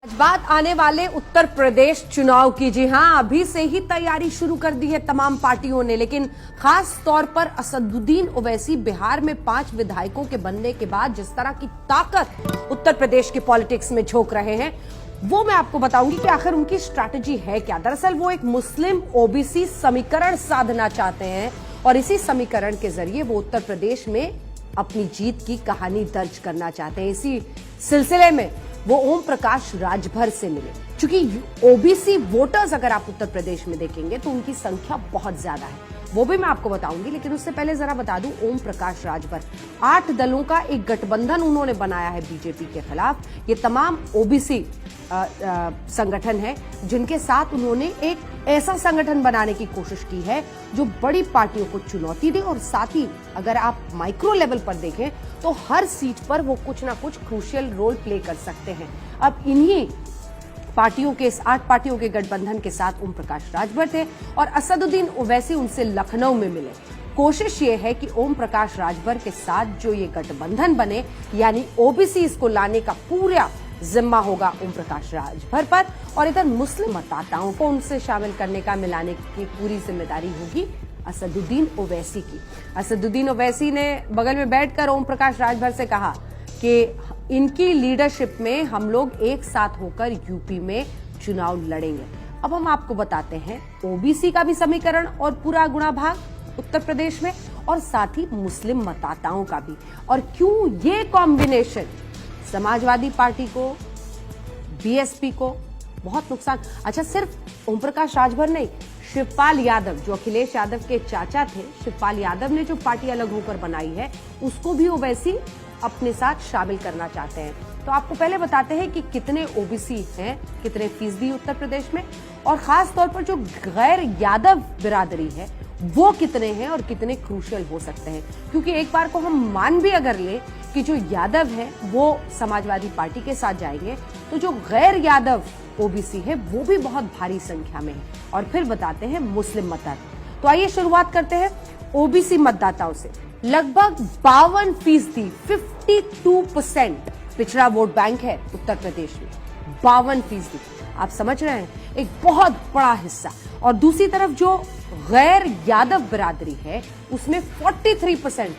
बात आने वाले उत्तर प्रदेश चुनाव की। जी हां, अभी से ही तैयारी शुरू कर दी है तमाम पार्टियों ने, लेकिन खास तौर पर असदुद्दीन ओवैसी बिहार में 5 विधायकों के बनने के बाद जिस तरह की ताकत उत्तर प्रदेश की पॉलिटिक्स में झोंक रहे हैं, वो मैं आपको बताऊंगी कि आखिर उनकी स्ट्रैटेजी है क्या। दरअसल वो एक मुस्लिम ओबीसी समीकरण साधना चाहते हैं और इसी समीकरण के जरिए वो उत्तर प्रदेश में अपनी जीत की कहानी दर्ज करना चाहते हैं। इसी सिलसिले में वो ओम प्रकाश राजभर से मिले, क्योंकि ओबीसी वोटर्स अगर आप उत्तर प्रदेश में देखेंगे तो उनकी संख्या बहुत ज्यादा है, वो भी मैं आपको बताऊंगी। लेकिन उससे पहले जरा बता दूं, ओम प्रकाश राजभर 8 दलों का एक गठबंधन उन्होंने बनाया है बीजेपी के खिलाफ। ये तमाम ओबीसी संगठन है जिनके साथ उन्होंने एक ऐसा संगठन बनाने की कोशिश की है जो बड़ी पार्टियों को चुनौती दे, और साथ ही अगर आप माइक्रो लेवल पर देखें तो हर सीट पर वो कुछ ना कुछ क्रूशियल रोल प्ले कर सकते हैं। अब इन्हीं पार्टियों के, इस 8 पार्टियों के गठबंधन के साथ ओम प्रकाश राजभर थे और असदुद्दीन ओवैसी उनसे लखनऊ में मिले। कोशिश ये है कि ओम प्रकाश राजभर के साथ जो ये गठबंधन बने, यानी ओबीसी इसको लाने का पूरा जिम्मा होगा ओम प्रकाश राजभर पर, और इधर मुस्लिम मतदाताओं को उनसे शामिल करने का, मिलाने की पूरी जिम्मेदारी होगी असदुद्दीन ओवैसी की। असदुद्दीन ओवैसी ने बगल में बैठकर ओम प्रकाश राजभर से कहा कि इनकी लीडरशिप में हम लोग एक साथ होकर यूपी में चुनाव लड़ेंगे। अब हम आपको बताते हैं ओबीसी का भी समीकरण और पूरा गुणा भाग उत्तर प्रदेश में, और साथ ही मुस्लिम मतदाताओं का भी, और क्यों ये कॉम्बिनेशन समाजवादी पार्टी को, बीएसपी को बहुत नुकसान। अच्छा, सिर्फ ओम प्रकाश राजभर नहीं, शिवपाल यादव जो अखिलेश यादव के चाचा थे, शिवपाल यादव ने जो पार्टी अलग होकर बनाई है उसको भी ओवैसी अपने साथ शामिल करना चाहते हैं। तो आपको पहले बताते हैं कि कितने ओबीसी हैं, कितने फीसदी उत्तर प्रदेश में, और खास तौर पर जो गैर यादव बिरादरी है वो कितने हैं और कितने क्रूशियल हो सकते हैं। क्योंकि एक बार को हम मान भी अगर ले कि जो यादव है वो समाजवादी पार्टी के साथ जाएंगे, तो जो गैर यादव ओबीसी है वो भी बहुत भारी संख्या में है। और फिर बताते हैं मुस्लिम मतदाता। तो आइए शुरुआत करते हैं ओबीसी मतदाताओं से। लगभग 52%, 52% पिछड़ा वोट बैंक है उत्तर प्रदेश में, 52%। आप समझ रहे हैं, एक बहुत बड़ा हिस्सा। और दूसरी तरफ जो गैर यादव बिरादरी है उसमें 43%,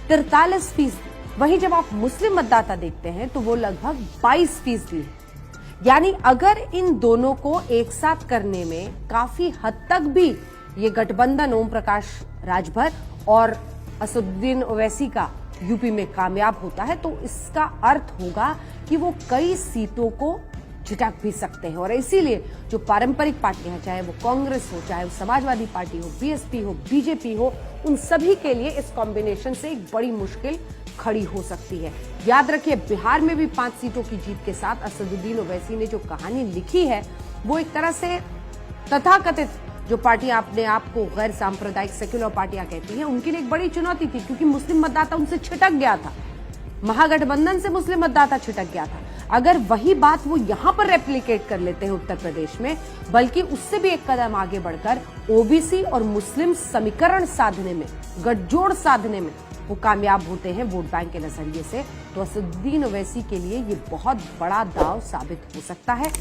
43%। वहीं जब आप मुस्लिम मतदाता देखते हैं तो वो लगभग 22% है। यानी अगर इन दोनों को एक साथ करने में काफी हद तक भी ये गठबंधन ओम प्रकाश राजभर और असदुद्दीन ओवैसी का यूपी में कामयाब होता है, तो इसका अर्थ होगा कि वो कई सीटों को झिटक भी सकते हैं। और इसीलिए जो पारंपरिक पार्टियां हैं, चाहे वो कांग्रेस हो, चाहे वो समाजवादी पार्टी हो, बीएसपी हो, बीजेपी हो, उन सभी के लिए इस कॉम्बिनेशन से एक बड़ी मुश्किल खड़ी हो सकती है। याद रखिए, बिहार में भी 5 सीटों की जीत के साथ असदुद्दीन ओवैसी ने जो कहानी लिखी है वो एक तरह से तथाकथित जो पार्टियां अपने आप को गैर सांप्रदायिक सेक्युलर पार्टियां कहती हैं, उनके लिए एक बड़ी चुनौती थी, क्योंकि मुस्लिम मतदाता उनसे छिटक गया था। महागठबंधन से मुस्लिम मतदाता छिटक गया था। अगर वही बात वो यहां पर रेप्लिकेट कर लेते हैं उत्तर प्रदेश में, बल्कि उससे भी एक कदम आगे बढ़कर ओबीसी और मुस्लिम समीकरण साधने में, गठजोड़ साधने में वो कामयाब होते हैं वोट बैंक के नजरिए से, तो असदुद्दीन ओवैसी के लिए ये बहुत बड़ा दांव साबित हो सकता है।